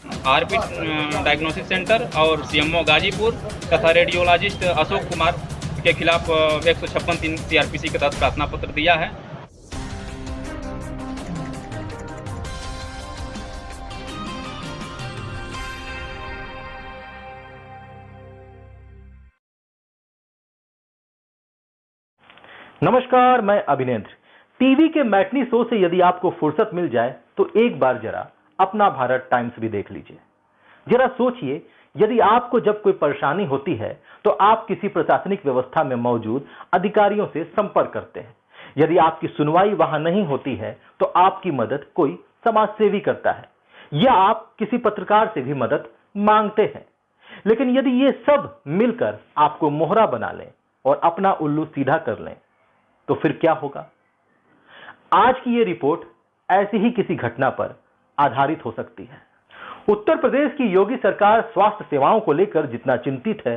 RP diagnostic centre और CMO Ghazipur तथा radiologist Ashok Kumar के खिलाफ 156(3) सीआरपीसी के तहत प्रार्थना पत्र दिया है। नमस्कार, मैं अभिनेंद्र। टीवी के मैटनी शो से यदि आपको फुर्सत मिल जाए तो एक बार जरा अपना भारत टाइम्स भी देख लीजिए। जरा सोचिए, यदि आपको जब कोई परेशानी होती है तो आप किसी प्रशासनिक व्यवस्था में मौजूद अधिकारियों से संपर्क करते हैं। यदि आपकी सुनवाई वहां नहीं होती है तो आपकी मदद कोई समाजसेवी करता है या आप किसी पत्रकार से भी मदद मांगते हैं। लेकिन यदि ये सब मिलकर आपको मोहरा बना लें और अपना उल्लू सीधा कर लें तो फिर क्या होगा? आज की ये रिपोर्ट ऐसी ही किसी घटना पर आधारित हो सकती है। उत्तर प्रदेश की योगी सरकार स्वास्थ्य सेवाओं को लेकर जितना चिंतित है,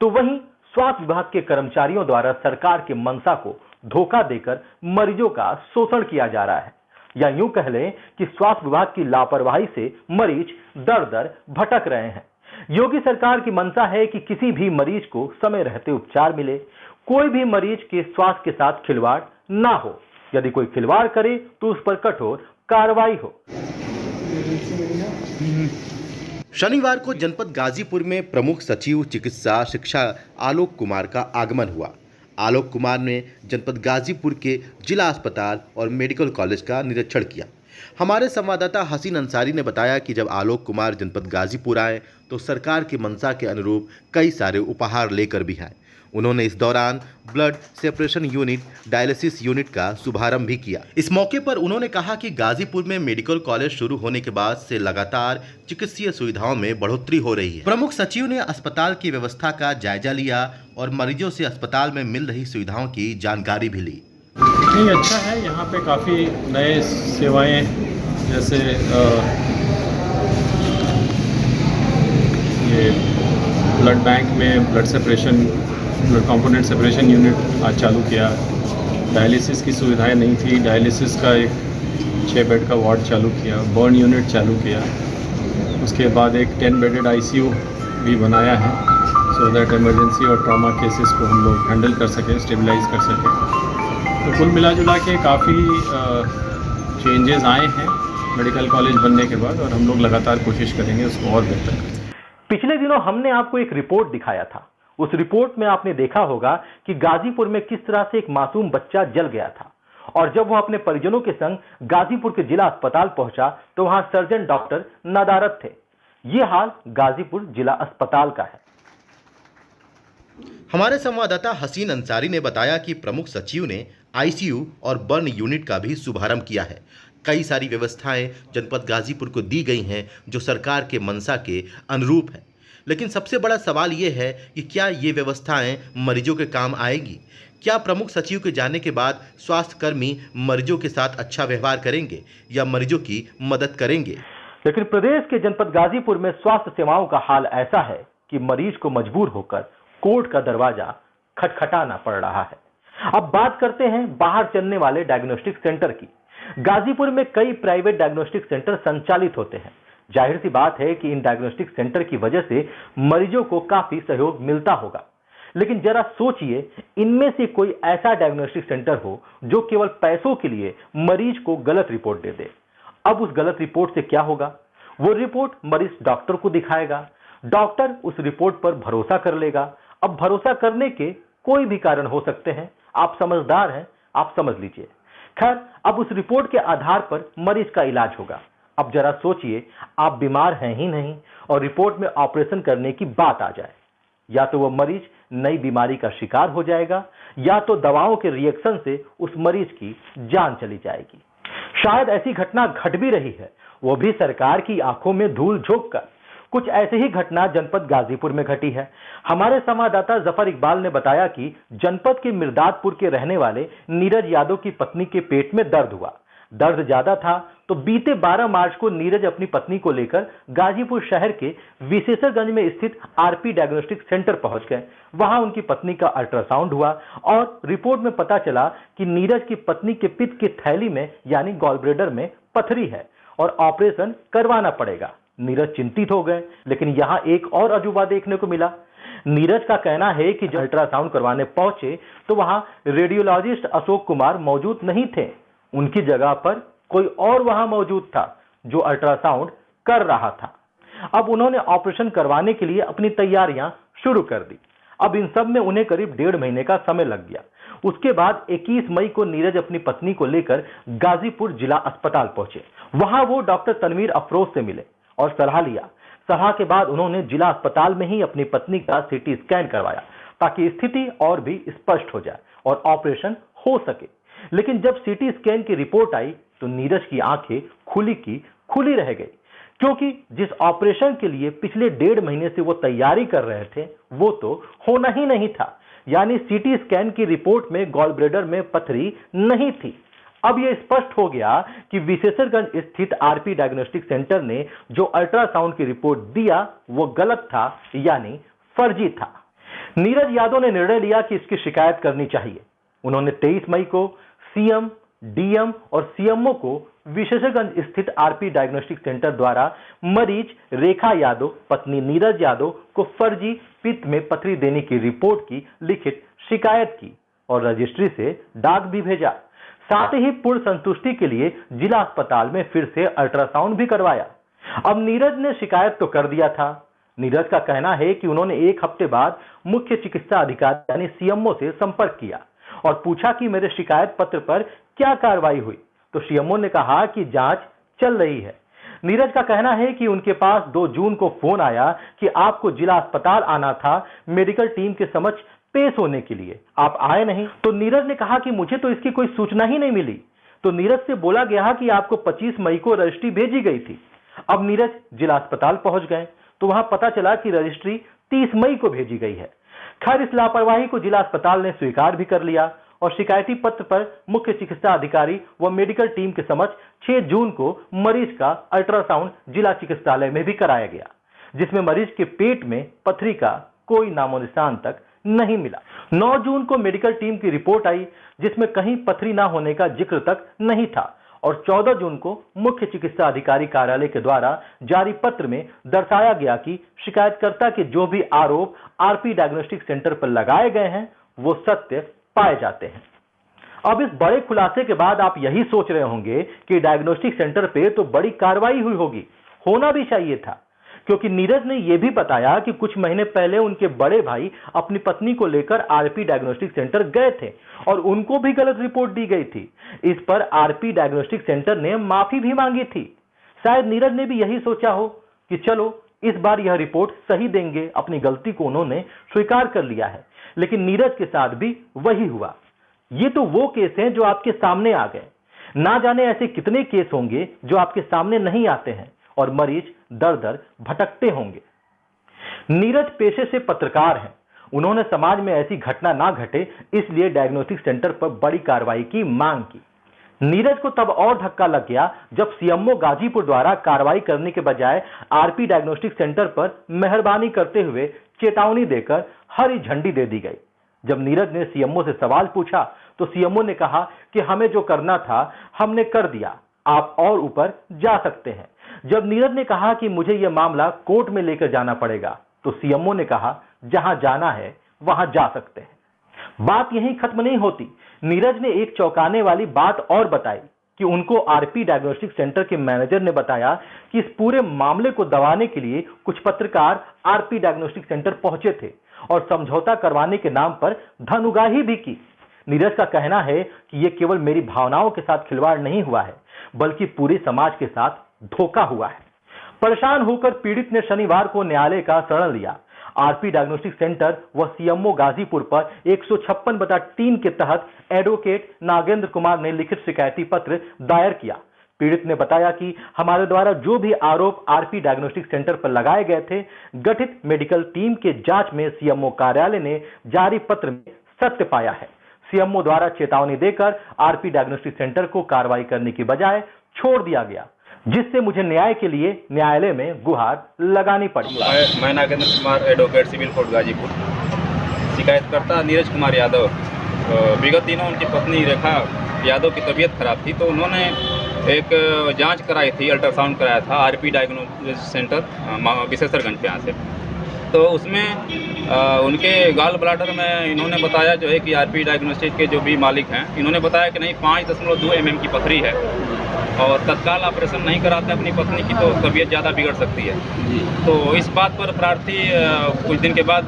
तो वहीं स्वास्थ्य विभाग के कर्मचारियों द्वारा सरकार के मंशा को धोखा देकर मरीजों का शोषण किया जा रहा है। या यूं कह लें कि स्वास्थ्य विभाग की लापरवाही से मरीज दर दर भटक रहे हैं। योगी सरकार की मंशा है कि किसी भी मरीज को समय रहते उपचार मिले, कोई भी मरीज के स्वास्थ्य के साथ खिलवाड़ ना हो। यदि कोई खिलवाड़ करे तो उस पर कठोर कार्रवाई हो। शनिवार को जनपद गाजीपुर में प्रमुख सचिव चिकित्सा शिक्षा आलोक कुमार का आगमन हुआ। आलोक कुमार ने जनपद गाजीपुर के जिला अस्पताल और मेडिकल कॉलेज का निरीक्षण किया। हमारे संवाददाता हसीन अंसारी ने बताया कि जब आलोक कुमार जनपद गाजीपुर आए तो सरकार की मंशा के अनुरूप कई सारे उपहार लेकर भी आए। उन्होंने इस दौरान blood separation unit, dialysis unit का शुभारंभ भी किया। इस मौके पर उन्होंने कहा कि गाजीपुर में मेडिकल कॉलेज शुरू होने के बाद से लगातार चिकित्सीय सुविधाओं में बढ़ोतरी हो रही है। प्रमुख सचिव ने अस्पताल की व्यवस्था का जायजा लिया और मरीजों से अस्पताल में मिल रही सुविधाओं की जानकारी भी ली। नहीं, अच्छा है, यहाँ पे काफ़ी नए सेवाएं जैसे ये ब्लड बैंक में ब्लड कंपोनेंट सेपरेशन यूनिट आज चालू किया। डायलिसिस की सुविधाएं नहीं थी, डायलिसिस का एक 6 बेड का वार्ड चालू किया। बर्न यूनिट चालू किया। उसके बाद एक 10 बेडेड आईसीयू भी बनाया है, सो दैट इमरजेंसी और ट्रॉमा केसेस को हम लोग हैंडल कर सकें, स्टेबलाइज कर सकें। तो कुल मिला जुला के काफ़ी चेंजेस आए हैं मेडिकल कॉलेज बनने के बाद, और हम लोग लगातार कोशिश करेंगे उसको और बेहतर करें। पिछले दिनों हमने आपको एक रिपोर्ट दिखाया था। उस रिपोर्ट में आपने देखा होगा कि गाजीपुर में किस तरह से एक मासूम बच्चा जल गया था, और जब वो अपने परिजनों के संग गाजीपुर के जिला अस्पताल पहुंचा तो वहां सर्जन डॉक्टर नदारद थे। ये हाल गाजीपुर जिला अस्पताल का है। हमारे संवाददाता हसीन अंसारी ने बताया कि प्रमुख सचिव ने आईसीयू और बर्न यूनिट का भी शुभारंभ किया है। कई सारी व्यवस्थाएं जनपद गाजीपुर को दी गई हैं जो सरकार के मंशा के अनुरूप है। लेकिन सबसे बड़ा सवाल ये है कि क्या ये व्यवस्थाएं मरीजों के काम आएगी? क्या प्रमुख सचिव के जाने के बाद स्वास्थ्य कर्मी मरीजों के साथ अच्छा व्यवहार करेंगे या मरीजों की मदद करेंगे? लेकिन प्रदेश के जनपद गाजीपुर में स्वास्थ्य सेवाओं का हाल ऐसा है कि मरीज को मजबूर होकर कोर्ट का दरवाजा खटखटाना पड़ रहा है। अब बात करते हैं बाहर चलने वाले डायग्नोस्टिक सेंटर की। गाजीपुर में कई प्राइवेट डायग्नोस्टिक सेंटर संचालित होते हैं। जाहिर सी बात है कि इन डायग्नोस्टिक सेंटर की वजह से मरीजों को काफी सहयोग मिलता होगा। लेकिन जरा सोचिए, इनमें से कोई ऐसा डायग्नोस्टिक सेंटर हो जो केवल पैसों के लिए मरीज को गलत रिपोर्ट दे दे। अब उस गलत रिपोर्ट से क्या होगा? वो रिपोर्ट मरीज डॉक्टर को दिखाएगा, डॉक्टर उस रिपोर्ट पर भरोसा कर लेगा। अब भरोसा करने के कोई भी कारण हो सकते हैं, आप समझदार हैं, आप समझ लीजिए। खैर, अब उस रिपोर्ट के आधार पर मरीज का इलाज होगा। अब जरा सोचिए, आप बीमार हैं ही नहीं और रिपोर्ट में ऑपरेशन करने की बात आ जाए, या तो वो मरीज नई बीमारी का शिकार हो जाएगा या तो दवाओं के रिएक्शन से उस मरीज की जान चली जाएगी। शायद ऐसी घटना घट भी रही है, वो भी सरकार की आंखों में धूल झोंक कर। कुछ ऐसी ही घटना जनपद गाजीपुर में घटी है। हमारे संवाददाता जफर इकबाल ने बताया कि जनपद के मिर्दादपुर के रहने वाले नीरज यादव की पत्नी के पेट में दर्द हुआ। दर्द ज्यादा था तो बीते 12 मार्च को नीरज अपनी पत्नी को लेकर गाजीपुर शहर के विशेषरगंज में स्थित आरपी डायग्नोस्टिक सेंटर पहुंच गए। वहां उनकी पत्नी का अल्ट्रासाउंड हुआ और रिपोर्ट में पता चला कि नीरज की पत्नी के पित्त की थैली में यानी गॉल ब्लैडर में पथरी है और ऑपरेशन करवाना पड़ेगा। नीरज चिंतित हो गए। लेकिन यहाँ एक और अजूबा देखने को मिला। नीरज का कहना है कि जब अल्ट्रासाउंड करवाने पहुंचे तो वहां रेडियोलॉजिस्ट अशोक कुमार मौजूद नहीं थे। उनकी जगह पर कोई और वहां मौजूद था जो अल्ट्रासाउंड कर रहा था। अब उन्होंने ऑपरेशन करवाने के लिए अपनी तैयारियां शुरू कर दी। अब इन सब में उन्हें करीब 1.5 महीने का समय लग गया। उसके बाद 21 मई को नीरज अपनी पत्नी को लेकर गाजीपुर जिला अस्पताल पहुंचे। वहां वो डॉक्टर तनवीर अफरोज से मिले और सलाह लिया। सलाह के बाद उन्होंने जिला अस्पताल में ही अपनी पत्नी का सीटी स्कैन करवाया ताकि स्थिति और भी स्पष्ट हो जाए और ऑपरेशन हो सके। लेकिन जब सीटी स्कैन की रिपोर्ट आई तो नीरज की आंखें खुली रह गई, क्योंकि जिस ऑपरेशन के लिए पिछले 1.5 महीने से वो तैयारी कर रहे थे वो तो होना ही नहीं था। यानी सीटी स्कैन की रिपोर्ट में गॉल ब्लैडर में पथरी नहीं थी। अब यह स्पष्ट हो गया कि विशेषरगंज स्थित आरपी डायग्नोस्टिक सेंटर ने जो अल्ट्रासाउंड की रिपोर्ट दिया वो गलत था, यानी फर्जी था। नीरज यादव ने निर्णय लिया कि इसकी शिकायत करनी चाहिए। उन्होंने 23 मई को सीएम, डीएम और सीएमओ को विशेषरगंज स्थित आरपी डायग्नोस्टिक सेंटर द्वारा मरीज रेखा यादव पत्नी नीरज यादव को फर्जी पित्त में पथरी देने की रिपोर्ट की लिखित शिकायत की और रजिस्ट्री से डाक भी भेजा। साथ ही पूर्ण संतुष्टि के लिए जिला अस्पताल में फिर से अल्ट्रासाउंड भी करवाया। अब नीरज ने शिकायत तो कर दिया था। नीरज का कहना है कि उन्होंने 1 हफ्ते बाद मुख्य चिकित्सा अधिकारी यानी सीएमओ से संपर्क किया और पूछा कि मेरे शिकायत पत्र पर क्या कार्रवाई हुई, तो सीएमओ ने कहा कि जांच चल रही है। नीरज का कहना है कि उनके पास 2 जून को फोन आया कि आपको जिला अस्पताल आना था मेडिकल टीम के समक्ष पेश होने के लिए, आप आए नहीं। तो नीरज ने कहा कि मुझे तो इसकी कोई सूचना ही नहीं मिली। तो नीरज से बोला गया कि आपको 25 मई को रजिस्ट्री भेजी गई थी। अब नीरज जिला अस्पताल पहुंच गए तो वहां पता चला कि रजिस्ट्री 30 मई को भेजी गई है। खैर, इस लापरवाही को जिला अस्पताल ने स्वीकार भी कर लिया और शिकायती पत्र पर मुख्य चिकित्सा अधिकारी व मेडिकल टीम के समक्ष 6 जून को मरीज का अल्ट्रासाउंड जिला चिकित्सालय में भी कराया गया, जिसमें मरीज के पेट में पथरी का कोई नामो निशान तक नहीं मिला। 9 जून को मेडिकल टीम की रिपोर्ट आई जिसमें कहीं पथरी ना होने का जिक्र तक नहीं था और 14 जून को मुख्य चिकित्सा अधिकारी कार्यालय के द्वारा जारी पत्र में दर्शाया गया कि शिकायतकर्ता के जो भी आरोप आरपी डायग्नोस्टिक सेंटर पर लगाए गए हैं वो सत्य पाए जाते हैं। अब इस बड़े खुलासे के बाद आप यही सोच रहे होंगे कि डायग्नोस्टिक सेंटर पे तो बड़ी कार्रवाई हुई होगी, होना भी चाहिए था, क्योंकि नीरज ने यह भी बताया कि कुछ महीने पहले उनके बड़े भाई अपनी पत्नी को लेकर आरपी डायग्नोस्टिक सेंटर गए थे और उनको भी गलत रिपोर्ट दी गई थी। इस पर आरपी डायग्नोस्टिक सेंटर ने माफी भी मांगी थी। शायद नीरज ने भी यही सोचा हो कि चलो इस बार यह रिपोर्ट सही देंगे, अपनी गलती को उन्होंने स्वीकार कर लिया है। लेकिन नीरज के साथ भी वही हुआ। ये तो वो केस हैं जो आपके सामने आ गए, ना जाने ऐसे कितने केस होंगे जो आपके सामने नहीं आते हैं और मरीज दर दर भटकते होंगे। नीरज पेशे से पत्रकार हैं। उन्होंने समाज में ऐसी घटना ना घटे इसलिए डायग्नोस्टिक सेंटर पर बड़ी कार्रवाई की मांग की। नीरज को तब और धक्का लग गया जब सीएमओ गाजीपुर द्वारा कार्रवाई करने के बजाय आरपी डायग्नोस्टिक सेंटर पर मेहरबानी करते हुए चेतावनी देकर हरी झंडी दे दी गई। जब नीरज ने सीएमओ से सवाल पूछा तो सीएमओ ने कहा कि हमें जो करना था हमने कर दिया, आप और ऊपर जा सकते हैं। जब नीरज ने कहा कि मुझे यह मामला कोर्ट में लेकर जाना पड़ेगा तो सीएमओ ने कहा जहां जाना है वहां जा सकते हैं। बात यहीं खत्म नहीं होती। नीरज ने एक चौंकाने वाली बात और बताई कि उनको आरपी डायग्नोस्टिक सेंटर के मैनेजर ने बताया कि इस पूरे मामले को दबाने के लिए कुछ पत्रकार आरपी डायग्नोस्टिक सेंटर पहुंचे थे और समझौता करवाने के नाम पर धन उगाही भी की। नीरज का कहना है कि यह केवल मेरी भावनाओं के साथ खिलवाड़ नहीं हुआ है बल्कि पूरे समाज के साथ धोखा हुआ है। परेशान होकर पीड़ित ने शनिवार को न्यायालय का शरण लिया। आरपी डायग्नोस्टिक सेंटर व सीएमओ गाजीपुर पर 156/3 के तहत एडवोकेट नागेंद्र कुमार ने लिखित शिकायती पत्र दायर किया। पीड़ित ने बताया कि हमारे द्वारा जो भी आरोप आरपी डायग्नोस्टिक सेंटर पर लगाए गए थे, गठित मेडिकल टीम के जांच में सीएमओ कार्यालय ने जारी पत्र में सत्य पाया है। सीएमओ द्वारा चेतावनी देकर आरपी डायग्नोस्टिक सेंटर को कार्रवाई करने की बजाय छोड़ दिया गया, जिससे मुझे न्याय के लिए न्यायालय में गुहार लगानी पड़ी। मैं Nagendra Kumar, advocate, civil court Ghazipur. शिकायतकर्ता नीरज कुमार यादव, विगत दिनों उनकी पत्नी रेखा यादव की तबीयत खराब थी तो उन्होंने एक जांच कराई थी, अल्ट्रासाउंड कराया था आरपी डायग्नोसिस सेंटर विशेषरगंज पे यहाँ से। तो उसमें उनके गाल ब्लाडर में इन्होंने बताया जो है कि आरपी डायग्नोस्टिक के जो भी मालिक हैं, इन्होंने बताया कि नहीं 5.2 mm की पथरी है और तत्काल ऑपरेशन नहीं कराते अपनी पत्नी की तो तबीयत ज़्यादा बिगड़ सकती है। तो इस बात पर प्रार्थी कुछ दिन के बाद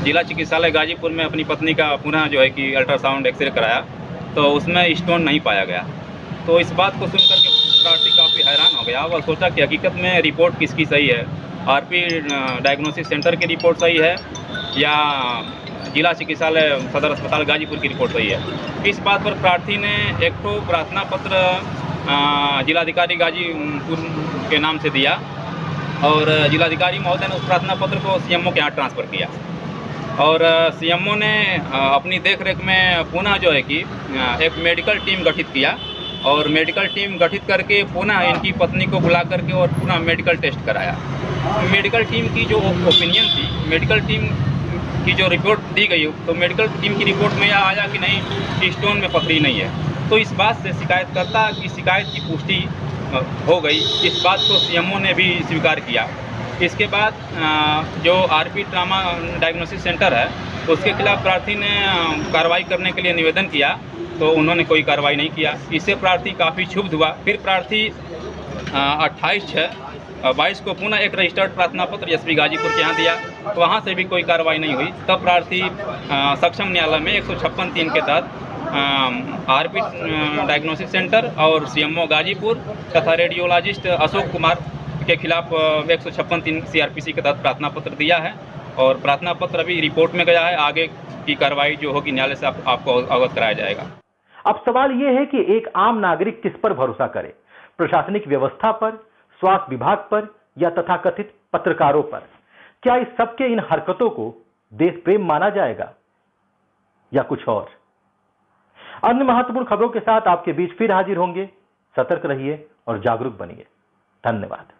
जिला चिकित्सालय गाजीपुर में अपनी पत्नी का पुनः जो है कि अल्ट्रासाउंड एक्सरे कराया, तो उसमें स्टोन नहीं पाया गया। तो इस बात को सुनकर के प्रार्थी काफ़ी हैरान हो गया। वह सोचा कि हकीकत में रिपोर्ट किसकी सही है, आरपी डायग्नोसिस सेंटर की रिपोर्ट सही है या जिला चिकित्सालय सदर अस्पताल गाजीपुर की रिपोर्ट सही है। इस बात पर प्रार्थी ने एक तो प्रार्थना पत्र जिलाधिकारी गाजीपुर के नाम से दिया और जिलाधिकारी महोदय ने उस प्रार्थना पत्र को सीएमओ के यहाँ ट्रांसफ़र किया और सीएमओ ने अपनी देखरेख में पुनः जो है कि एक मेडिकल टीम गठित किया और मेडिकल टीम गठित करके पुनः इनकी पत्नी को बुला करके और पुनः मेडिकल टेस्ट कराया। मेडिकल टीम की जो ओपिनियन थी, मेडिकल टीम की जो रिपोर्ट दी गई, तो मेडिकल टीम की रिपोर्ट में यह आया कि नहीं स्टोन में पथरी नहीं है। तो इस बात से शिकायतकर्ता की शिकायत की पुष्टि हो गई। इस बात को सीएमओ ने भी स्वीकार किया। इसके बाद जो आरपी ट्रामा डायग्नोसिस सेंटर है उसके खिलाफ प्रार्थी ने कार्रवाई करने के लिए निवेदन किया, तो उन्होंने कोई कार्रवाई नहीं किया। इससे प्रार्थी काफ़ी क्षुब्ध हुआ। फिर प्रार्थी 28/6/22 को पुनः एक रजिस्टर्ड प्रार्थना पत्र एसपी गाजीपुर के यहाँ दिया, तो वहाँ से भी कोई कार्रवाई नहीं हुई। तब प्रार्थी सक्षम न्यायालय में 156(3) के तहत आरपी डायग्नोसिस सेंटर और सीएमओ गाजीपुर तथा रेडियोलॉजिस्ट अशोक कुमार के खिलाफ 156(3) सीआरपीसी के तहत प्रार्थना पत्र दिया है और प्रार्थना पत्र अभी रिपोर्ट में गया है। आगे की कार्रवाई जो होगी न्यायालय से आपको अवगत कराया जाएगा। अब सवाल यह है कि एक आम नागरिक किस पर भरोसा करे, प्रशासनिक व्यवस्था पर, स्वास्थ्य विभाग पर या तथाकथित पत्रकारों पर? क्या इस सबके इन हरकतों को देश प्रेम माना जाएगा या कुछ और? अन्य महत्वपूर्ण खबरों के साथ आपके बीच फिर हाजिर होंगे। सतर्क रहिए और जागरूक बनिए। धन्यवाद।